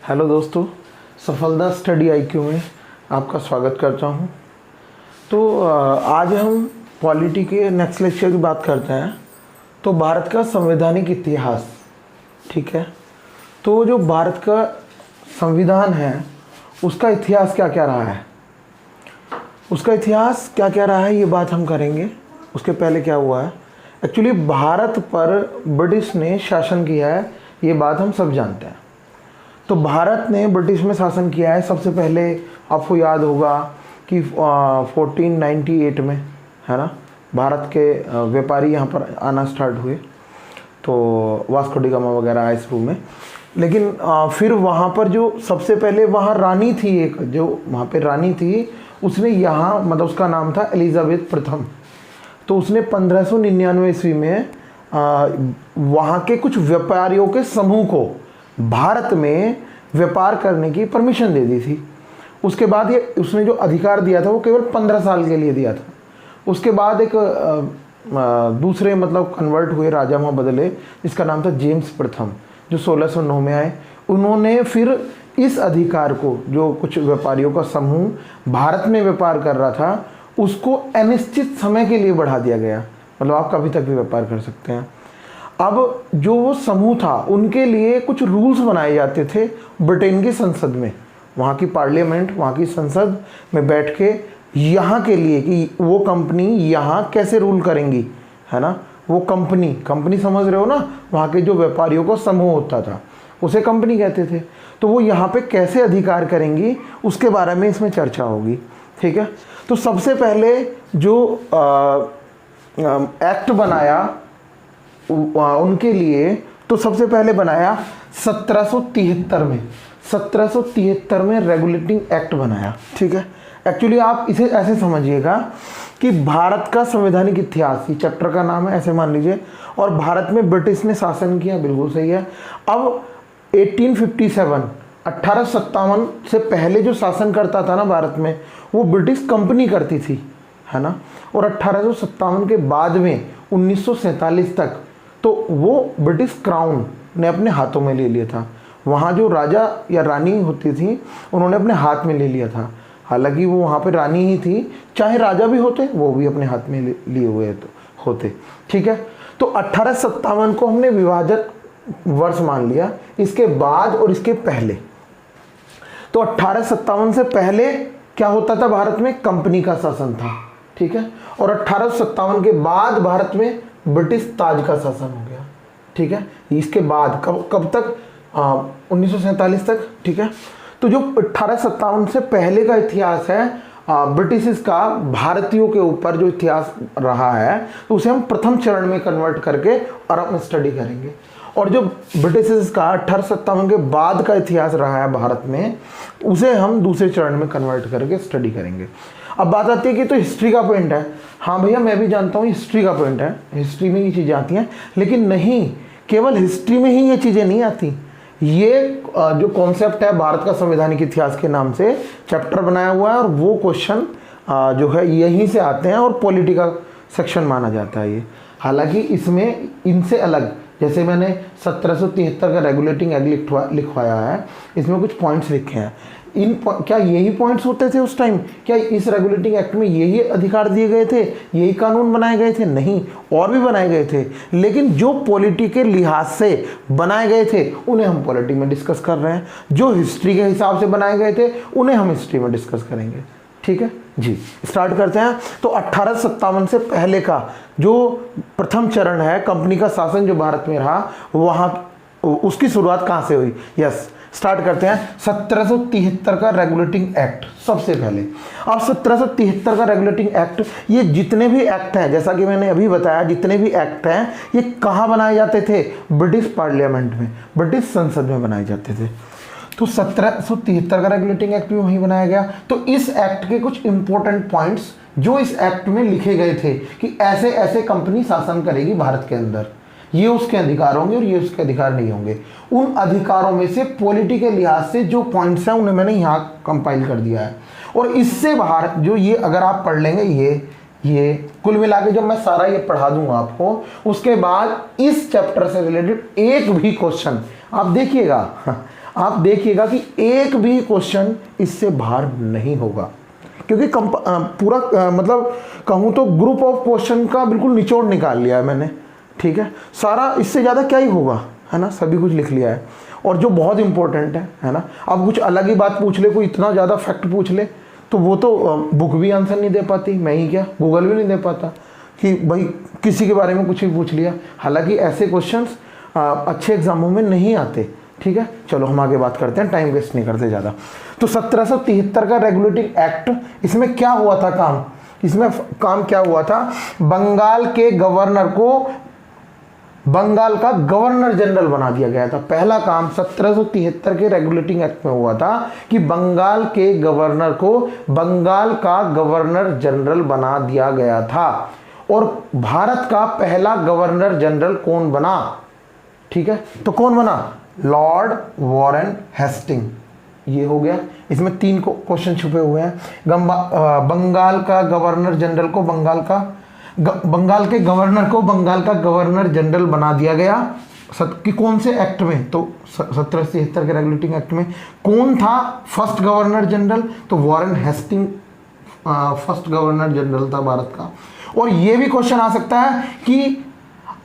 Hello दोस्तों, सफलता study IQ में आपका स्वागत करता हूं। तो आज हम पॉलिटी के नेक्स्ट लेक्चर की बात करते हैं। तो भारत का संवैधानिक इतिहास, ठीक है। तो जो भारत का संविधान है उसका इतिहास क्या क्या रहा है, उसका इतिहास क्या क्या रहा है, ये बात हम करेंगे। उसके पहले क्या हुआ है, एक्चुअली भारत पर ब्रिटिश ने शासन किया है, ये बात हम सब जानते हैं। तो भारत ने ब्रिटिश में शासन किया है। सबसे पहले आपको याद होगा कि 1498 में, है ना, भारत के व्यापारी यहाँ पर आना स्टार्ट हुए। तो वास्को डी गामा वगैरह आए शुरू में, लेकिन फिर वहाँ पर जो सबसे पहले वहाँ रानी थी, एक जो वहाँ पे रानी थी, उसने यहाँ मतलब उसका नाम था एलिजाबेथ प्रथम। तो उसने 1599 ईस्वी में वहाँ के कुछ व्यापारियों के समूह को भारत में व्यापार करने की परमिशन दे दी थी। उसके बाद ये उसने जो अधिकार दिया था वो केवल 15 साल के लिए दिया था। उसके बाद एक दूसरे मतलब कन्वर्ट हुए राजा वहाँ बदले, जिसका नाम था जेम्स प्रथम, जो 1609 में आए। उन्होंने फिर इस अधिकार को, जो कुछ व्यापारियों का समूह भारत में व्यापार कर रहा था, उसको अनिश्चित समय के लिए बढ़ा दिया गया। मतलब आप कभी तक भी व्यापार कर सकते हैं। अब जो वो समूह था उनके लिए कुछ रूल्स बनाए जाते थे ब्रिटेन की संसद में, वहाँ की पार्लियामेंट, वहाँ की संसद में बैठ के यहाँ के लिए कि वो कंपनी यहाँ कैसे रूल करेंगी, है ना। वो कंपनी समझ रहे हो ना, वहाँ के जो व्यापारियों का समूह होता था उसे कंपनी कहते थे। तो वो यहाँ पे कैसे अधिकार करेंगी उसके बारे में इसमें चर्चा होगी, ठीक है। तो सबसे पहले जो एक्ट बनाया उनके लिए, तो सबसे पहले बनाया 1773 में रेगुलेटिंग एक्ट बनाया, ठीक है। एक्चुअली आप इसे ऐसे समझिएगा कि भारत का संवैधानिक इतिहास, ये चैप्टर का नाम है, ऐसे मान लीजिए। और भारत में ब्रिटिश ने शासन किया, बिल्कुल सही है। अब 1857 से पहले जो शासन करता था ना भारत में, वो ब्रिटिश कंपनी करती थी, है ना। और 1857 के बाद में 1947 तक तो वो ब्रिटिश क्राउन ने अपने हाथों में ले लिया था। वहाँ जो राजा या रानी होती थी उन्होंने अपने हाथ में ले लिया था। हालांकि वो वहाँ पे रानी ही थी, चाहे राजा भी होते वो भी अपने हाथ में लिए हुए होते, ठीक है। तो 1857 को हमने विभाजक वर्ष मान लिया, इसके बाद और इसके पहले। तो 1857 से पहले क्या होता था, भारत में कंपनी का शासन था, ठीक है। और 1857 के बाद भारत में ब्रिटिश ताज का शासन हो गया, ठीक है। इसके बाद कब तक, 1947 तक, ठीक है। तो जो 1857 से पहले का इतिहास है ब्रिटिश का भारतीयों के ऊपर जो इतिहास रहा है, तो उसे हम प्रथम चरण में कन्वर्ट करके और हम स्टडी करेंगे। और जो ब्रिटिश का 1857 के बाद का इतिहास रहा है भारत में, उसे हम दूसरे चरण में कन्वर्ट करके स्टडी करेंगे। अब बात आती है कि तो हिस्ट्री का पॉइंट है। हाँ भैया, मैं भी जानता हूँ हिस्ट्री का पॉइंट है, हिस्ट्री में ये चीज़ें आती हैं, लेकिन नहीं, केवल हिस्ट्री में ही ये चीज़ें नहीं आती। ये जो कॉन्सेप्ट है भारत का संवैधानिक इतिहास के नाम से चैप्टर बनाया हुआ है, और वो क्वेश्चन जो है यहीं से आते हैं और पॉलिटिकल सेक्शन माना जाता है ये। हालांकि इसमें इनसे अलग, जैसे मैंने 1773 का रेगुलेटिंग एक्ट लिखवाया है, इसमें कुछ पॉइंट्स लिखे हैं। क्या यही पॉइंट्स होते थे उस टाइम? क्या इस रेगुलेटिंग एक्ट में यही अधिकार दिए गए थे, यही कानून बनाए गए थे? नहीं, और भी बनाए गए थे, लेकिन जो पॉलिटी के लिहाज से बनाए गए थे उन्हें हम पॉलिटी में डिस्कस कर रहे हैं। जो हिस्ट्री के हिसाब से बनाए गए थे उन्हें हम हिस्ट्री में डिस्कस करेंगे, ठीक है जी। स्टार्ट करते हैं। तो 1857 से पहले का जो प्रथम चरण है, कंपनी का शासन जो भारत में रहा, वहाँ उसकी शुरुआत कहाँ से हुई? यस, स्टार्ट करते हैं 1773 का रेगुलेटिंग एक्ट। सबसे पहले अब 1773 का रेगुलेटिंग एक्ट, ये जितने भी एक्ट हैं, जैसा कि मैंने अभी बताया, जितने भी एक्ट हैं ये कहाँ बनाए जाते थे? ब्रिटिश पार्लियामेंट में, ब्रिटिश संसद में बनाए जाते थे। तो 1773 का रेगुलेटिंग एक्ट भी वहीं बनाया गया। तो इस एक्ट के कुछ इंपॉर्टेंट पॉइंट्स जो इस एक्ट में लिखे गए थे कि ऐसे ऐसे कंपनी शासन करेगी भारत के अंदर, ये उसके अधिकार होंगे और ये उसके अधिकार नहीं होंगे। उन अधिकारों में से पॉलिटी के लिहाज से जो पॉइंट्स हैं उन्हें मैंने यहाँ कंपाइल कर दिया है। और इससे बाहर जो ये अगर आप पढ़ लेंगे, ये कुल मिला के जब मैं सारा ये पढ़ा दूंगा आपको, उसके बाद इस चैप्टर से रिलेटेड एक भी क्वेश्चन आप देखिएगा, आप देखिएगा कि एक भी क्वेश्चन इससे बाहर नहीं होगा, क्योंकि पूरा मतलब कहूँ तो ग्रुप ऑफ क्वेश्चन का बिल्कुल निचोड़ निकाल लिया है मैंने, ठीक है। सारा इससे ज़्यादा क्या ही होगा, है ना, सभी कुछ लिख लिया है। और जो बहुत इंपॉर्टेंट है ना, अब कुछ अलग ही बात पूछ ले, कोई इतना ज़्यादा फैक्ट पूछ ले तो वो तो बुक भी आंसर नहीं दे पाती, मैं ही क्या गूगल भी नहीं दे पाता कि भाई किसी के बारे में कुछ भी पूछ लिया। हालांकि ऐसे क्वेश्चंस अच्छे एग्जामों में नहीं आते, ठीक है। चलो हम आगे बात करते हैं, टाइम वेस्ट नहीं करते ज़्यादा। तो 1773 का रेगुलेटिंग एक्ट, इसमें क्या हुआ था काम, इसमें काम क्या हुआ था, बंगाल के गवर्नर को बंगाल का गवर्नर जनरल बना दिया गया था। पहला काम 1773 के रेगुलेटिंग एक्ट में हुआ था कि बंगाल के गवर्नर को बंगाल का गवर्नर जनरल बना दिया गया था। और भारत का पहला गवर्नर जनरल कौन बना, ठीक है, तो कौन बना, लॉर्ड वॉरेन हेस्टिंग। ये हो गया, इसमें 3 क्वेश्चन छुपे हुए हैं। बंगाल का गवर्नर जनरल को बंगाल के गवर्नर को बंगाल का गवर्नर जनरल बना दिया गया कि कौन से एक्ट में, तो 1773 के रेगुलेटिंग एक्ट में। कौन था फर्स्ट गवर्नर जनरल, तो Warren Hasting first governor general था भारत का। और ये भी क्वेश्चन आ सकता है कि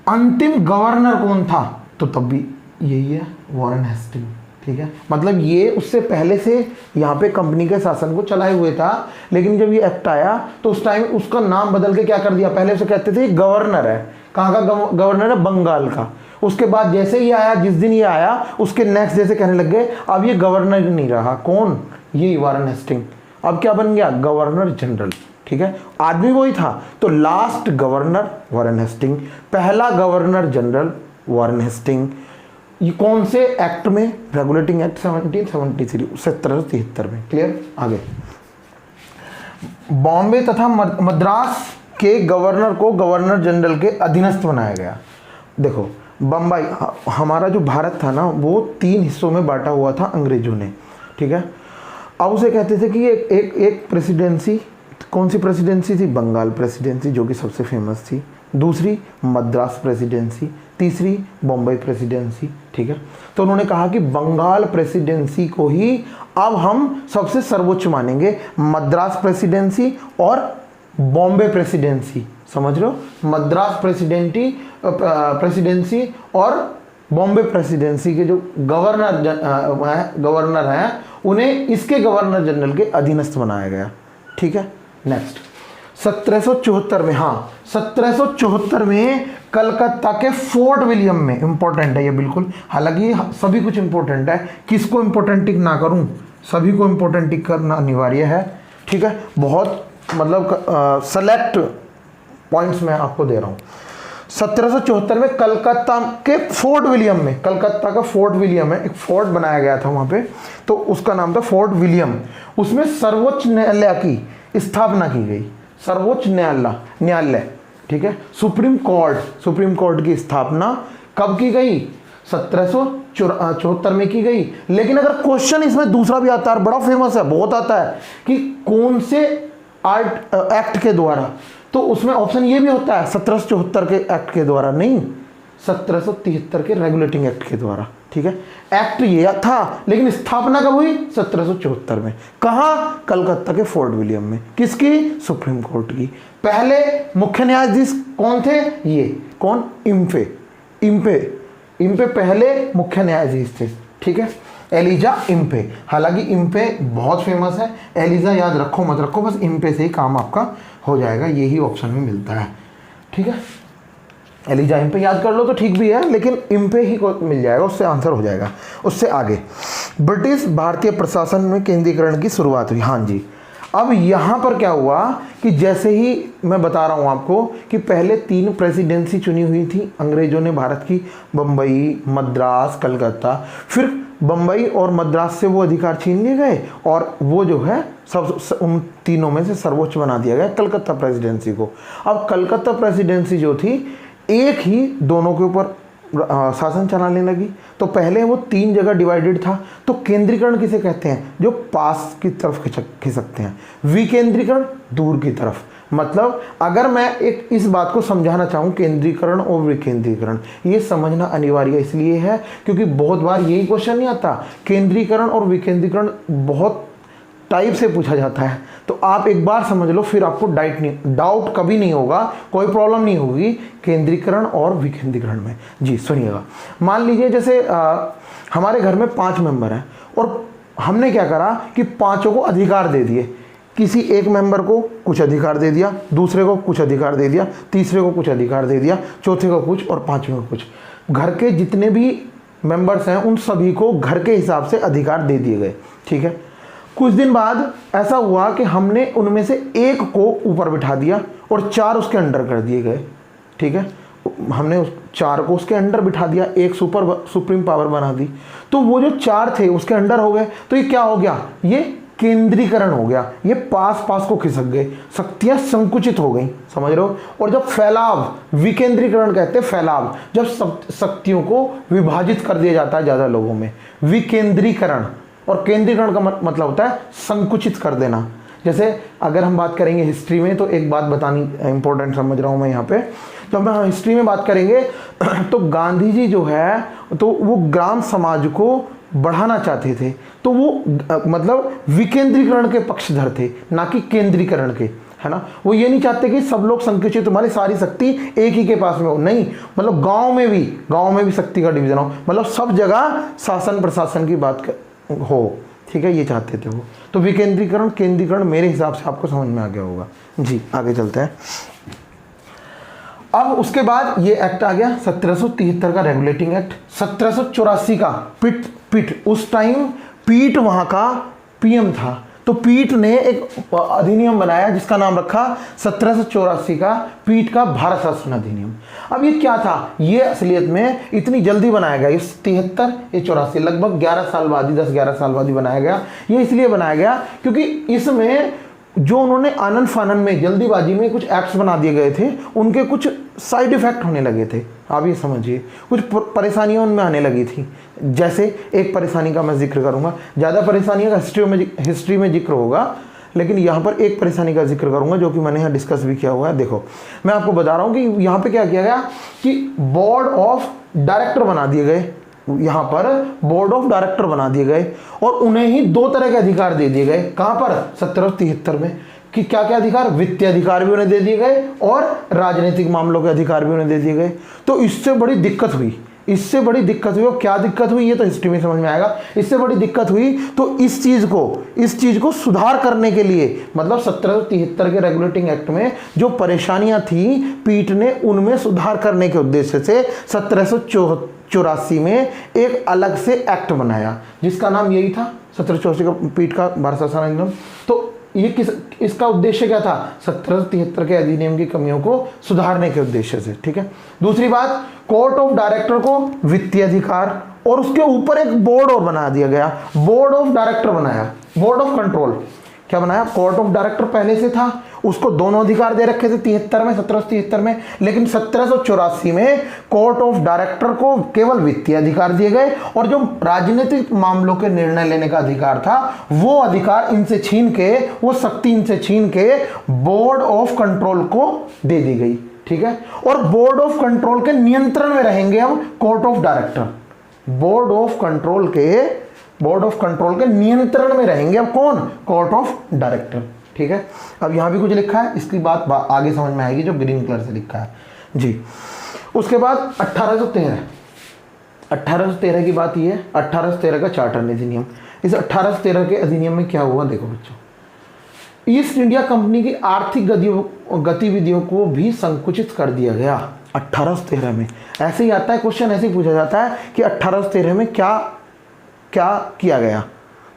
अंतिम गवर्नर कौन था, तो तब भी यही है, वॉरेन हेस्टिंग, ठीक है। मतलब ये उससे पहले से यहाँ पे कंपनी के शासन को चलाए हुए था, लेकिन जब ये एक्ट आया तो उस टाइम उसका नाम बदल के क्या कर दिया, पहले उसे कहते थे गवर्नर है, कहाँ का गवर्नर है, बंगाल का। उसके बाद जैसे ही आया, जिस दिन ये आया उसके नेक्स्ट जैसे कहने लग गए अब ये गवर्नर नहीं रहा, कौन, ये वॉरेन हेस्टिंग। अब क्या बन गया, गवर्नर जनरल, ठीक है। आदमी वही था, तो लास्ट गवर्नर वॉरेन हेस्टिंग, पहला गवर्नर जनरल वॉरेन हेस्टिंग। ये कौन से एक्ट में, रेगुलेटिंग एक्ट 1773 में। क्लियर, आगे। बॉम्बे तथा मद्रास के गवर्नर को गवर्नर जनरल के अधीनस्थ बनाया गया। देखो बम्बई, हमारा जो भारत था ना वो 3 हिस्सों में बांटा हुआ था अंग्रेजों ने, ठीक है। अब उसे कहते थे कि एक प्रेसिडेंसी, कौन सी प्रेसिडेंसी थी, बंगाल प्रेसिडेंसी जो कि सबसे फेमस थी, दूसरी मद्रास प्रेसिडेंसी, तीसरी बॉम्बे प्रेसिडेंसी, ठीक है। तो उन्होंने कहा कि बंगाल प्रेसिडेंसी को ही अब हम सबसे सर्वोच्च मानेंगे, मद्रास प्रेसिडेंसी और बॉम्बे प्रेसिडेंसी, समझ रहे हो, मद्रास प्रेसिडेंसी और बॉम्बे प्रेसिडेंसी के जो गवर्नर हैं उन्हें इसके गवर्नर जनरल के अधीनस्थ बनाया गया, ठीक है। नेक्स्ट 1774 में, हाँ 1774 में कलकत्ता के फोर्ट विलियम में, इंपॉर्टेंट है ये बिल्कुल, हालांकि सभी कुछ इंपॉर्टेंट है, किसको इंपॉर्टेंट टिक ना करूं, सभी को इंपॉर्टेंट टिक करना अनिवार्य है, ठीक है। बहुत मतलब सेलेक्ट पॉइंट्स मैं आपको दे रहा हूं। 1774 में कलकत्ता के फोर्ट विलियम में, कलकत्ता का फोर्ट विलियम है, एक फोर्ट बनाया गया था वहां पे, तो उसका नाम था फोर्ट विलियम। उसमें सर्वोच्च न्यायालय की स्थापना की गई, सर्वोच्च न्यायालय, ठीक है, सुप्रीम कोर्ट की स्थापना कब की गई, 1774 में की गई। लेकिन अगर क्वेश्चन इसमें दूसरा भी आता है, बड़ा फेमस है, बहुत आता है कि कौन से एक्ट के द्वारा, तो उसमें ऑप्शन ये भी होता है 1774 के एक्ट के द्वारा नहीं, 1773 के रेगुलेटिंग एक्ट के द्वारा, ठीक है। एक्ट ये था लेकिन स्थापना कब हुई, 1774 में। कहाँ, कलकत्ता के फोर्ट विलियम में, किसकी, सुप्रीम कोर्ट की। पहले मुख्य न्यायाधीश कौन थे, ये कौन, इम्पे पहले मुख्य न्यायाधीश थे, ठीक है, एलिजा इम्पे। हालांकि इम्पे बहुत फेमस है, एलिजा याद रखो मत रखो, बस इम्पे से ही काम आपका हो जाएगा, यही ऑप्शन में मिलता है, ठीक है। एलिजा इम्पे याद कर लो तो ठीक भी है, लेकिन इम्पे ही को मिल जाएगा, उससे आंसर हो जाएगा। उससे आगे ब्रिटिश भारतीय प्रशासन में केंद्रीकरण की शुरुआत हुई, हाँ जी। अब यहाँ पर क्या हुआ कि जैसे ही मैं बता रहा हूँ आपको कि पहले 3 प्रेसिडेंसी चुनी हुई थी अंग्रेजों ने भारत की, बम्बई, मद्रास, कलकत्ता, फिर बम्बई और मद्रास से वो अधिकार छीन लिए गए और वो जो है सब उन तीनों में से सर्वोच्च बना दिया गया कलकत्ता प्रेसिडेंसी को। अब कलकत्ता प्रेसिडेंसी जो थी एक ही दोनों के ऊपर शासन चलाने लगी, तो पहले वो 3 जगह डिवाइडेड था। तो केंद्रीकरण किसे कहते हैं, जो पास की तरफ खिसकते हैं, विकेंद्रीकरण दूर की तरफ, मतलब अगर मैं एक इस बात को समझाना चाहूँ, केंद्रीकरण और विकेंद्रीकरण, ये समझना अनिवार्य इसलिए है क्योंकि बहुत बार यही क्वेश्चन नहीं आता। केंद्रीकरण और विकेंद्रीकरण बहुत टाइप से पूछा जाता है, तो आप एक बार समझ लो, फिर आपको डाउट कभी नहीं होगा, कोई प्रॉब्लम नहीं होगी केंद्रीकरण और विकेंद्रीकरण में। जी सुनिएगा, मान लीजिए जैसे हमारे घर में 5 मेंबर हैं और हमने क्या करा कि पांचों को अधिकार दे दिए। किसी एक मेंबर को कुछ अधिकार दे दिया, दूसरे को कुछ अधिकार दे दिया, तीसरे को कुछ अधिकार दे दिया, चौथे को कुछ और पांचवें को कुछ। घर के जितने भी मेंबर्स हैं उन सभी को घर के हिसाब से अधिकार दे दिए गए। ठीक है, कुछ दिन बाद ऐसा हुआ कि हमने उनमें से एक को ऊपर बिठा दिया और 4 उसके अंडर कर दिए गए। ठीक है, हमने उस 4 को उसके अंडर बिठा दिया, एक सुप्रीम पावर बना दी, तो वो जो 4 थे उसके अंडर हो गए। तो ये क्या हो गया, ये केंद्रीकरण हो गया, ये पास पास को खिसक गए, शक्तियां संकुचित हो गई, समझ रहे हो। और जब फैलाव, विकेंद्रीकरण कहते हैं फैलाव, जब शक्तियों को विभाजित कर दिया जाता है ज्यादा लोगों में। विकेंद्रीकरण और केंद्रीकरण का मतलब होता है संकुचित कर देना। जैसे अगर हम बात करेंगे हिस्ट्री में, तो एक बात बतानी इंपॉर्टेंट समझ रहा हूं मैं यहाँ पे, जब हम हिस्ट्री में बात करेंगे तो गांधी जी जो है तो वो ग्राम समाज को बढ़ाना चाहते थे, तो वो मतलब विकेंद्रीकरण के पक्षधर थे, ना कि केंद्रीकरण के, है ना। वो ये नहीं चाहते कि सब लोग संकुचित, तुम्हारी सारी शक्ति एक ही के पास में हो, नहीं, मतलब गांव में भी शक्ति का डिवीजन हो, मतलब सब जगह शासन प्रशासन की बात हो। ठीक है, ये चाहते थे वो। तो विकेंद्रीकरण केंद्रीकरण मेरे हिसाब से आपको समझ में आ गया होगा। जी आगे चलते हैं। अब उसके बाद ये एक्ट आ गया 1773 का रेगुलेटिंग एक्ट। 1784 का पीट उस टाइम पीट वहां का पीएम था, तो पीट ने एक अधिनियम बनाया जिसका नाम रखा 1784 का पीट का भारत शासन अधिनियम। अब ये क्या था, ये असलियत में इतनी जल्दी बनाया गया, इस 73 ये 84 लगभग 11 साल बाद ही, 10-11 साल बाद ही बनाया गया। ये इसलिए बनाया गया क्योंकि इसमें जो उन्होंने आनन फानन में जल्दीबाजी में कुछ एक्ट्स बना दिए गए थे, उनके कुछ साइड इफेक्ट होने लगे थे। आप ये समझिए, कुछ परेशानियां उनमें आने लगी थी। जैसे एक परेशानी का मैं जिक्र करूंगा, ज़्यादा परेशानियों का हिस्ट्री में जिक्र होगा, लेकिन यहाँ पर एक परेशानी का जिक्र करूंगा जो कि मैंने यहाँ डिस्कस भी किया हुआ है। देखो मैं आपको बता रहा हूँ कि यहाँ पे क्या किया गया कि बोर्ड ऑफ डायरेक्टर बना दिए गए, यहाँ पर बोर्ड ऑफ डायरेक्टर बना दिए गए और उन्हें ही 2 तरह के अधिकार दे दिए गए। कहां पर, 1773 में, कि क्या क्या अधिकार, वित्तीय अधिकार भी उन्हें दे दिए गए और राजनीतिक मामलों के अधिकार भी उन्हें दे दिए गए। तो इससे बड़ी दिक्कत हुई, और क्या दिक्कत हुई ये तो हिस्ट्री में समझ में आएगा। इससे बड़ी दिक्कत हुई तो इस चीज को सुधार करने के लिए, मतलब 1773 के रेगुलेटिंग एक्ट में जो परेशानियां थी, पीट ने उनमें सुधार करने के उद्देश्य से 1784 में एक अलग से एक्ट बनाया जिसका नाम यही था 1784 का पीट का भारत शासन अधिनियम। तो ये इसका उद्देश्य क्या था, 1773 के अधिनियम की कमियों को सुधारने के उद्देश्य से। ठीक है, दूसरी बात, कोर्ट ऑफ डायरेक्टर को वित्तीय अधिकार और उसके ऊपर एक बोर्ड और बना दिया गया, बोर्ड ऑफ डायरेक्टर बनाया, बोर्ड ऑफ कंट्रोल क्या बनाया, कोर्ट ऑफ डायरेक्टर पहले से था, उसको दोनों अधिकार दे रखे थे 1773 में, लेकिन 1784 में कोर्ट ऑफ डायरेक्टर को केवल वित्तीय अधिकार दिए गए और जो राजनीतिक मामलों के निर्णय लेने का अधिकार था वो अधिकार इनसे छीन के, वो शक्ति इनसे छीन के बोर्ड ऑफ कंट्रोल को दे दी गई। ठीक है, और बोर्ड ऑफ कंट्रोल के नियंत्रण में रहेंगे हम court of director, board of control के नियंत्रण में रहेंगे अब कौन, कोर्ट ऑफ डायरेक्टर। ठीक है, अब यहां भी कुछ लिखा है, इसकी बात आगे समझ में आएगी जो ग्रीन कलर से लिखा है। जी उसके बाद 1813 की बात ये है, 1813 का चार्टर अधिनियम। इस 1813 के अधिनियम में क्या हुआ, देखो बच्चों, ईस्ट इंडिया कंपनी की आर्थिक गतिविधियों को भी संकुचित कर दिया गया 1813 में। ऐसे ही आता है क्वेश्चन, ऐसे ही पूछा जाता है कि 1813 में क्या क्या किया गया,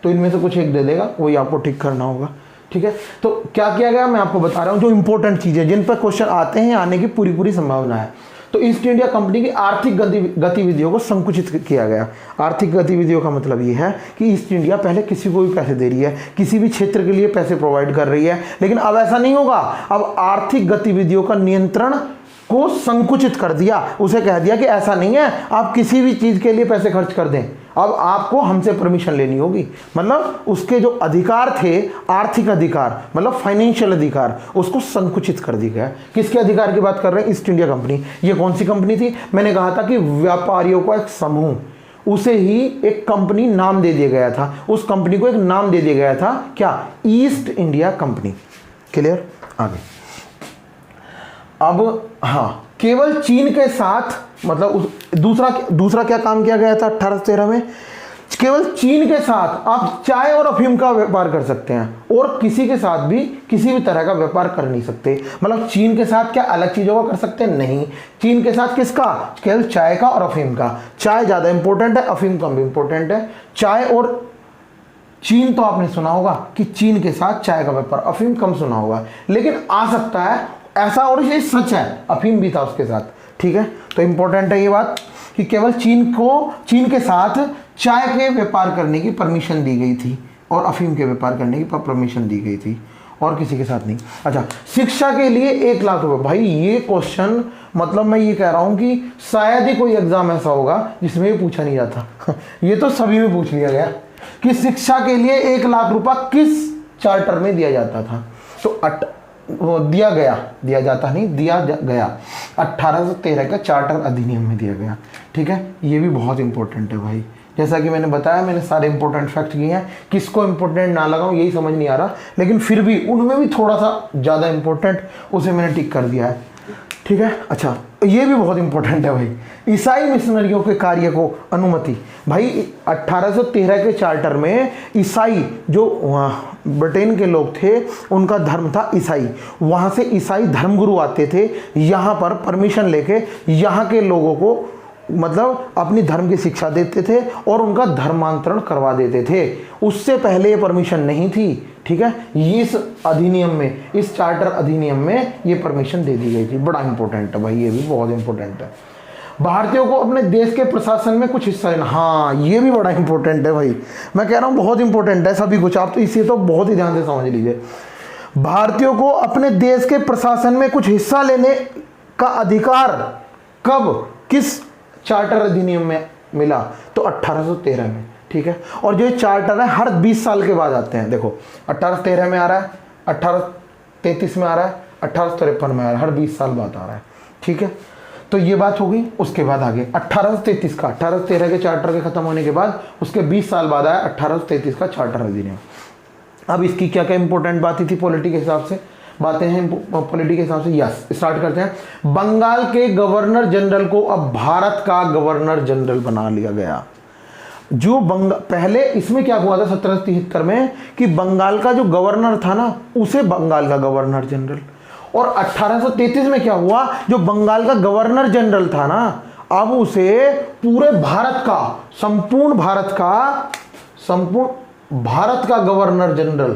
तो इनमें से कुछ एक दे देगा, वही आपको ठीक करना होगा। ठीक है, तो क्या किया गया मैं आपको बता रहा हूं, जो इंपॉर्टेंट चीजें जिन पर क्वेश्चन आते हैं, आने की पूरी संभावना है। तो ईस्ट इंडिया कंपनी की आर्थिक गतिविधियों को संकुचित किया गया। आर्थिक गतिविधियों का मतलब ये है कि ईस्ट इंडिया पहले किसी को भी पैसे दे रही है, किसी भी क्षेत्र के लिए पैसे प्रोवाइड कर रही है, लेकिन अब ऐसा नहीं होगा। अब आर्थिक गतिविधियों का नियंत्रण को संकुचित कर दिया, उसे कह दिया कि ऐसा नहीं है आप किसी भी चीज के लिए पैसे खर्च कर दें, अब आपको हमसे परमिशन लेनी होगी, मतलब उसके जो अधिकार थे, आर्थिक अधिकार मतलब फाइनेंशियल अधिकार, उसको संकुचित कर दिया गया। किसके अधिकार की बात कर रहे हैं? East India company. ये कौन सी कंपनी थी? मैंने कहा था कि व्यापारियों का एक समूह, उसे ही एक कंपनी नाम दे दिया गया था, उस कंपनी को एक नाम दे दिया गया था, क्या? East India company. क्लियर? आगे अब हाँ, केवल चीन के साथ, मतलब दूसरा क्या काम किया गया था 1813 में? केवल चीन के साथ आप चाय और अफीम का व्यापार कर सकते हैं, और किसी के साथ भी किसी भी तरह का व्यापार कर नहीं सकते। मतलब चीन के साथ क्या अलग चीजों का कर सकते हैं? नहीं। चीन के साथ किसका? केवल चाय का और अफीम का। चाय ज्यादा इंपॉर्टेंट है, अफीम कम इंपॉर्टेंट है। चाय और चीन तो आपने सुना होगा कि चीन के साथ चाय का व्यापार, अफीम कम सुना होगा, लेकिन आ सकता है ऐसा, और ये सच है, अफीम भी था उसके साथ। ठीक है, तो इंपॉर्टेंट है ये बात कि केवल चीन के साथ चाय के व्यापार करने की परमिशन दी गई थी, और अफीम के व्यापार करने की परमिशन दी गई थी, और किसी के साथ नहीं। अच्छा, शिक्षा के लिए 1 लाख रुपए। भाई ये क्वेश्चन, मतलब मैं ये कह रहा हूं कि शायद ही कोई एग्जाम ऐसा होगा जिसमें ये पूछा नहीं जाता। ये तो सभी में पूछ लिया गया कि शिक्षा के लिए 1 लाख रुपया किस चार्टर में दिया जाता था? तो दिया गया 1813 का चार्टर अधिनियम में दिया गया। ठीक है, ये भी बहुत इंपॉर्टेंट है भाई। जैसा कि मैंने बताया, मैंने सारे इंपॉर्टेंट फैक्ट किए हैं, किसको इंपॉर्टेंट ना लगाऊं यही समझ नहीं आ रहा, लेकिन फिर भी उनमें भी थोड़ा सा ज़्यादा इंपॉर्टेंट उसे मैंने टिक कर दिया है। ठीक है, अच्छा ये भी बहुत इंपॉर्टेंट है भाई, ईसाई मिशनरियों के कार्य को अनुमति। भाई 1813 के चार्टर में ईसाई, जो ब्रिटेन के लोग थे, उनका धर्म था ईसाई, वहाँ से ईसाई धर्मगुरु आते थे यहाँ पर परमिशन लेके, यहाँ के लोगों को मतलब अपनी धर्म की शिक्षा देते थे और उनका धर्मांतरण करवा देते थे। उससे पहले ये परमिशन नहीं थी। ठीक है, इस अधिनियम में, इस चार्टर अधिनियम में ये परमिशन दे दी गई थी। बड़ा इंपॉर्टेंट है भाई, ये भी बहुत इंपॉर्टेंट है। भारतीयों को अपने देश के प्रशासन में कुछ हिस्सा लेना, हाँ ये भी बड़ा इंपॉर्टेंट है भाई। मैं कह रहा हूँ बहुत इंपॉर्टेंट है सभी कुछ, आप तो इसे तो बहुत ही ध्यान से समझ लीजिए। भारतीयों को अपने देश के प्रशासन में कुछ हिस्सा लेने का अधिकार कब, किस चार्टर अधिनियम में मिला? तो 1813 में। ठीक है, और जो चार्टर है हर 20 साल के बाद आते हैं। देखो 1813 में आ रहा है, 1833 में आ रहा है, 1853 में आ रहा है, हर 20 साल बाद आ रहा है। ठीक है, तो ये बात हो गई। उसके बाद आगे 1833 का, 1813 के चार्टर के खत्म होने के बाद उसके 20 साल बाद आया 1833 का चार्टर अधिनियम। अब इसकी क्या क्या इंपॉर्टेंट बातें थी पॉलिटी के हिसाब से, बातें हैं पॉलिटी के हिसाब से। यस, स्टार्ट करते हैं। बंगाल के गवर्नर जनरल को अब भारत का गवर्नर जनरल बना लिया गया। जो पहले इसमें क्या हुआ था 1773 में कि बंगाल का जो गवर्नर था ना, उसे बंगाल का गवर्नर जनरल, और 1833 में क्या हुआ, जो बंगाल का गवर्नर जनरल था ना, अब उसे पूरे भारत का, संपूर्ण भारत का गवर्नर जनरल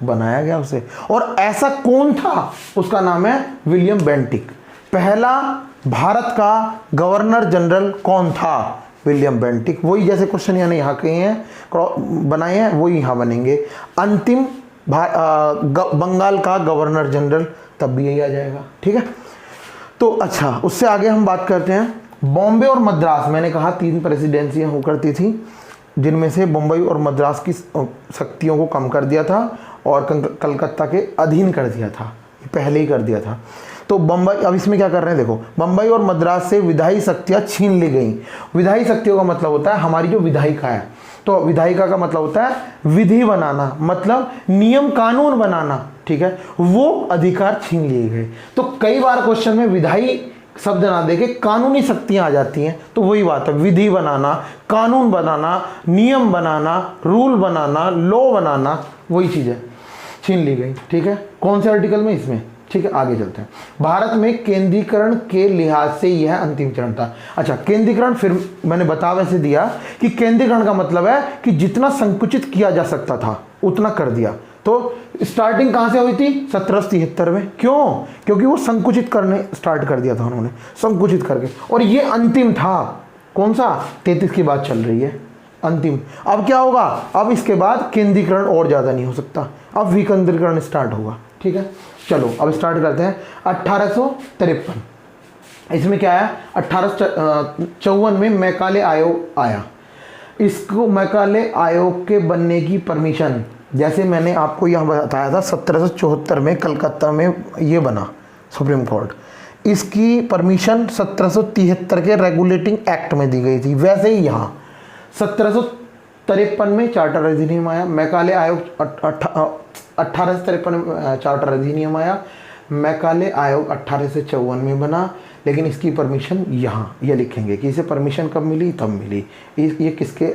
बनाया गया उसे। और ऐसा कौन था? उसका नाम है विलियम बेंटिक। पहला भारत का गवर्नर जनरल कौन था? William Bentinck. वही जैसे क्वेश्चन यहाँ के हैं बनाए हैं, वही यहाँ बनेंगे। अंतिम बंगाल का गवर्नर जनरल, तब भी यही आ जाएगा। ठीक है, तो अच्छा उससे आगे हम बात करते हैं बॉम्बे और मद्रास। मैंने कहा 3 प्रेसिडेंसियां हो करती थी, जिनमें से बम्बई और मद्रास की शक्तियों को कम कर दिया था और कलकत्ता के अधीन कर दिया था, पहले ही कर दिया था। तो बम्बई, अब इसमें क्या कर रहे हैं देखो, बम्बई और मद्रास से विधायी शक्तियां छीन ली गई। विधायी शक्तियों का मतलब होता है हमारी जो विधायिका है, तो विधायिका का मतलब होता है विधि बनाना, मतलब नियम कानून बनाना। ठीक है, वो अधिकार छीन लिए गए। तो कई बार क्वेश्चन में विधायी शब्द ना देके कानूनी शक्तियां आ जाती हैं, तो वही बात है, विधि बनाना, कानून बनाना, नियम बनाना, रूल बनाना, लॉ बनाना, वही चीज है, छीन ली गई। ठीक है, कौन से आर्टिकल में? इसमें। ठीक है, आगे चलते हैं। भारत में केंद्रीकरण के लिहाज से यह अंतिम चरण था। अच्छा, केंद्रीकरण फिर मैंने बता वैसे दिया कि केंद्रीकरण का मतलब है कि जितना संकुचित किया जा सकता था उतना कर दिया। तो स्टार्टिंग कहां से हुई थी? 1773 में। क्यों? क्योंकि वो संकुचित करने स्टार्ट कर दिया था उन्होंने, संकुचित करके, और ये अंतिम था। कौन सा? 33 की बात चल रही है, अंतिम। अब क्या होगा? अब इसके बाद केंद्रीकरण और ज्यादा नहीं हो सकता, अब विकेंद्रीकरण स्टार्ट होगा। ठीक है, चलो अब स्टार्ट करते हैं। 1853 इसमें क्या आया? 1854 में मैकाले आयोग आया। इसको मैकाले आयोग के बनने की परमिशन, जैसे मैंने आपको यहाँ बताया था 1774 में कलकत्ता में ये बना सुप्रीम कोर्ट, इसकी परमिशन 1773 के रेगुलेटिंग एक्ट में दी गई थी। वैसे ही यहाँ 1753 में चार्टर अधिनियम आया, मैकाले आयोग 1853 में चार्टर अधिनियम आया, मैकाले आयोग 1854 में बना। लेकिन इसकी परमिशन यहाँ ये लिखेंगे कि इसे परमिशन कब मिली, तब मिली। ये किसके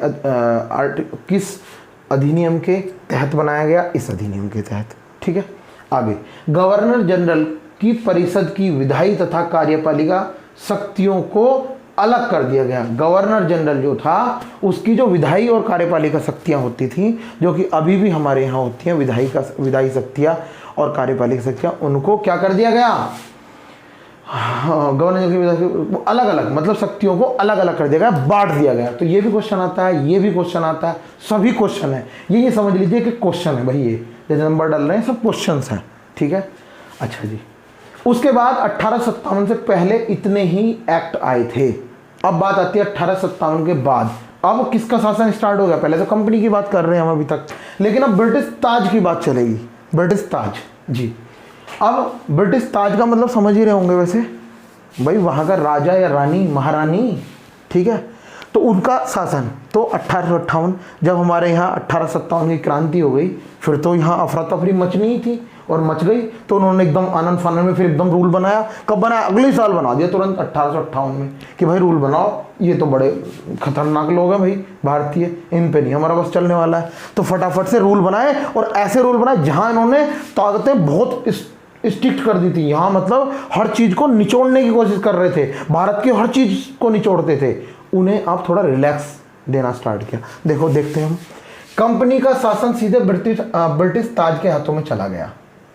किस अधिनियम के तहत बनाया गया, इस अधिनियम के तहत। ठीक है, आगे गवर्नर जनरल की परिषद की विधायी तथा कार्यपालिका शक्तियों को अलग कर दिया गया। गवर्नर जनरल जो था उसकी जो विधायी और कार्यपालिका शक्तियां होती थी, जो कि अभी भी हमारे यहाँ होती हैं, विधायी शक्तियां और कार्यपालिका शक्तियां, उनको क्या कर दिया गया, गवर्नर जनरल की अलग अलग, मतलब शक्तियों को अलग अलग कर दिया गया, बांट दिया गया। तो ये भी क्वेश्चन आता है, ये भी क्वेश्चन आता है, सभी क्वेश्चन है। ये समझ लीजिए कि क्वेश्चन है भाई, ये जैसे नंबर डाल रहे हैं सब क्वेश्चन हैं। ठीक है, अच्छा जी। उसके बाद 1857 से पहले इतने ही एक्ट आए थे। अब बात आती है 1857 के बाद। अब किसका शासन स्टार्ट हो गया? पहले तो कंपनी की बात कर रहे हैं हम अभी तक, लेकिन अब ब्रिटिश ताज की बात चलेगी। ब्रिटिश ताज जी। अब ब्रिटिश ताज का मतलब समझ ही रहे होंगे वैसे भाई, वहाँ का राजा या रानी, महारानी, ठीक है, तो उनका शासन। तो 1858 जब हमारे यहाँ 1857 की क्रांति हो गई, फिर तो यहाँ अफरा तफरी मचनी ही थी और मच गई। तो उन्होंने एकदम आनंद फानंद में फिर एकदम रूल बनाया। कब बनाया? अगले साल बना दिया तुरंत 1858 में कि भाई रूल बनाओ, ये तो बड़े खतरनाक लोग हैं भाई भारतीय, इन पे नहीं हमारा बस चलने वाला है। तो फटाफट से रूल बनाए, और ऐसे रूल बनाए जहाँ इन्होंने ताकतें बहुत स्ट्रिक्ट कर दी थी। यहाँ मतलब हर चीज़ को निचोड़ने की कोशिश कर रहे थे, भारत की हर चीज़ को निचोड़ते थे। उन्हें आप थोड़ा रिलैक्स देना स्टार्ट किया। देखो देखते हैं हम, कंपनी का शासन सीधे ब्रिटिश ताज के हाथों में चला गया।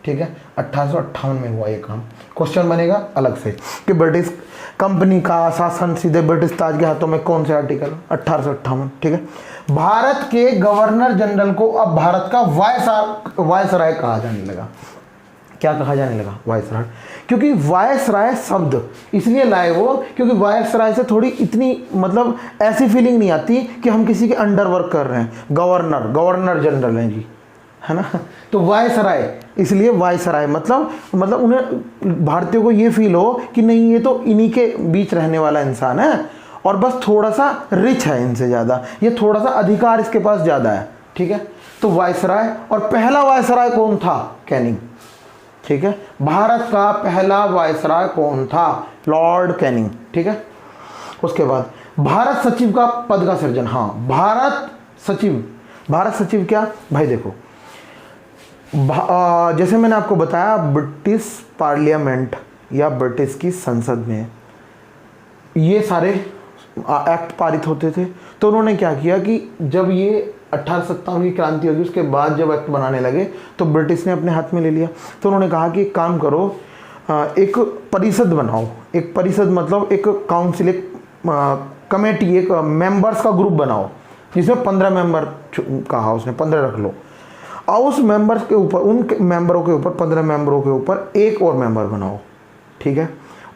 ठीक है, 1858 में हुआ ये काम। क्वेश्चन बनेगा अलग से कि ब्रिटिश कंपनी का शासन सीधे ब्रिटिश ताज के हाथों में, कौन से आर्टिकल? 1858। ठीक है, भारत के गवर्नर जनरल को अब भारत का वायसराय कहा जाने लगा। क्या कहा जाने लगा? वायसराय। क्योंकि वायसराय शब्द इसलिए लाए वो, क्योंकि वायसराय से थोड़ी इतनी मतलब ऐसी फीलिंग नहीं आती कि हम किसी के अंडर वर्क कर रहे हैं। गवर्नर जनरल हैं जी, है ना। तो वायसराय, इसलिए वायसराय मतलब उन्हें भारतीयों को ये फील हो कि नहीं, ये तो इन्हीं के बीच रहने वाला इंसान है और बस थोड़ा सा रिच है इनसे ज़्यादा, ये थोड़ा सा अधिकार इसके पास ज़्यादा है। ठीक है, तो वायसराय। और पहला वायसराय कौन था? कैनिंग। ठीक है, भारत का पहला वायसराय कौन था? Lord Canning. ठीक है, उसके बाद भारत सचिव का पद का सृजन। हाँ, भारत सचिव क्या भाई? देखो, जैसे मैंने आपको बताया, ब्रिटिश पार्लियामेंट या ब्रिटिश की संसद में ये सारे एक्ट पारित होते थे। तो उन्होंने क्या किया कि जब ये 1857 की क्रांति होगी, उसके बाद जब एक्ट बनाने लगे तो ब्रिटिश ने अपने हाथ में ले लिया। तो उन्होंने कहा कि एक काम करो, एक परिषद बनाओ। एक परिषद मतलब एक काउंसिल, एक कमेटी, एक मेंबर्स का ग्रुप बनाओ जिसमें 15 मेंबर कहा उसने, 15 रख लो। और उस मेंबर्स के ऊपर, उन मेंबरों के ऊपर, 15 मेंबरों के ऊपर एक और मेंबर बनाओ। ठीक है,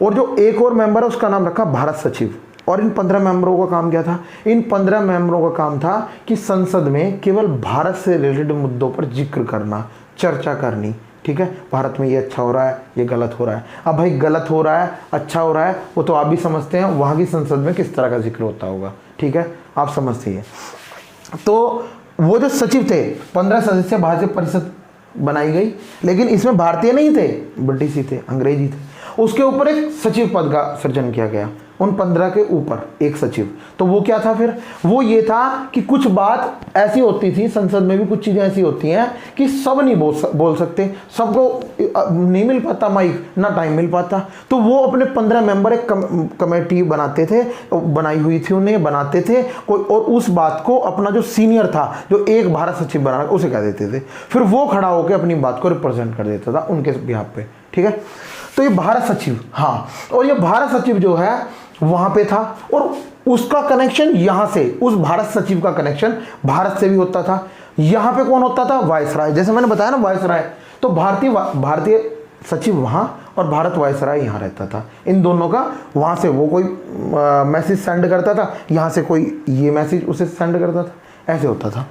और जो एक और मेंबर है उसका नाम रखा भारत सचिव। और इन 15 मेंबरों का काम क्या था? इन 15 मेंबरों का काम था कि संसद में केवल भारत से रिलेटेड मुद्दों पर जिक्र करना, चर्चा करनी। ठीक है, भारत में ये अच्छा हो रहा है, ये गलत हो रहा है। अब भाई गलत हो रहा है, अच्छा हो रहा है, वो तो आप भी समझते हैं वहाँ की संसद में किस तरह का जिक्र होता होगा। ठीक है, आप समझते हैं। तो वो जो सचिव थे, 15 सदस्य भारतीय परिषद बनाई गई, लेकिन इसमें भारतीय नहीं थे, ब्रिटिश ही थे, अंग्रेजी थे। उसके ऊपर एक सचिव पद का सृजन किया गया, उन 15 के ऊपर एक सचिव। तो वो क्या था फिर? वो ये था कि कुछ बात ऐसी होती थी, संसद में भी कुछ चीज़ें ऐसी होती हैं कि सब नहीं बोल सकते, सबको नहीं मिल पाता माइक, ना टाइम मिल पाता। तो वो अपने 15 मेंबर एक कमेटी बनाते थे, बनाई हुई थी उन्हें, बनाते थे कोई, और उस बात को अपना जो सीनियर था, जो एक भारत सचिव बना, उसे कह देते थे। फिर वो खड़ा होकर अपनी बात को रिप्रेजेंट कर देता था उनके बिहाफ पे। ठीक है, तो ये भारत सचिव। हाँ, और ये भारत सचिव जो है वहां पे था, और उसका कनेक्शन यहां से, उस भारत सचिव का कनेक्शन भारत से भी होता था। यहां पे कौन होता था? वायसराय। जैसे मैंने बताया ना वायसराय, तो भारतीय सचिव वहां और भारत वायसराय यहाँ रहता था। इन दोनों का वहाँ से वो कोई मैसेज सेंड करता था, यहाँ से कोई ये मैसेज उसे सेंड करता था, ऐसे होता था।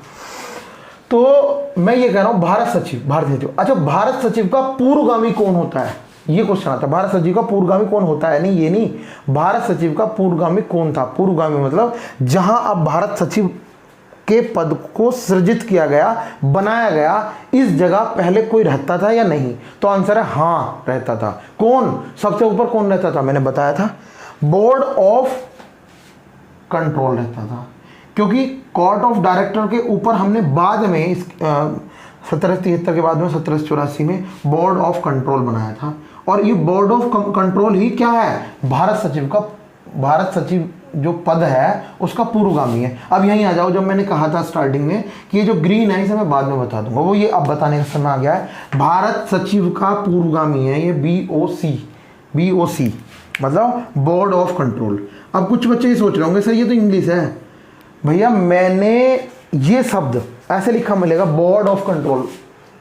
तो मैं ये कह रहा हूँ भारत सचिव। अच्छा, भारत सचिव का पूर्वगामी कौन होता है, ये क्वेश्चन आता है। भारत सचिव का पूर्वगामी कौन होता है, नहीं ये नहीं, भारत सचिव का पूर्वगामी कौन था। पूर्वगामी मतलब जहां अब भारत सचिव के पद को सृजित किया गया, बनाया गया, इस जगह पहले कोई रहता था या नहीं, तो आंसर है हाँ रहता था। कौन सबसे ऊपर कौन रहता था, मैंने बताया था बोर्ड ऑफ कंट्रोल रहता था, क्योंकि कोर्ट ऑफ डायरेक्टर के ऊपर हमने बाद में इस 1773 के बाद में 1784 में बोर्ड ऑफ कंट्रोल बनाया था। और ये बोर्ड ऑफ कंट्रोल ही क्या है, भारत सचिव जो पद है उसका पूर्वगामी है। अब यहीं आ जाओ, जब मैंने कहा था स्टार्टिंग में कि ये जो ग्रीन है इसे मैं बाद में बता दूंगा, वो ये अब बताने का समय आ गया है। भारत सचिव का पूर्वगामी है ये BOC मतलब बोर्ड ऑफ कंट्रोल। अब कुछ बच्चे ये सोच रहे होंगे सर ये तो इंग्लिश है। भैया मैंने ये शब्द ऐसे लिखा मिलेगा बोर्ड ऑफ कंट्रोल,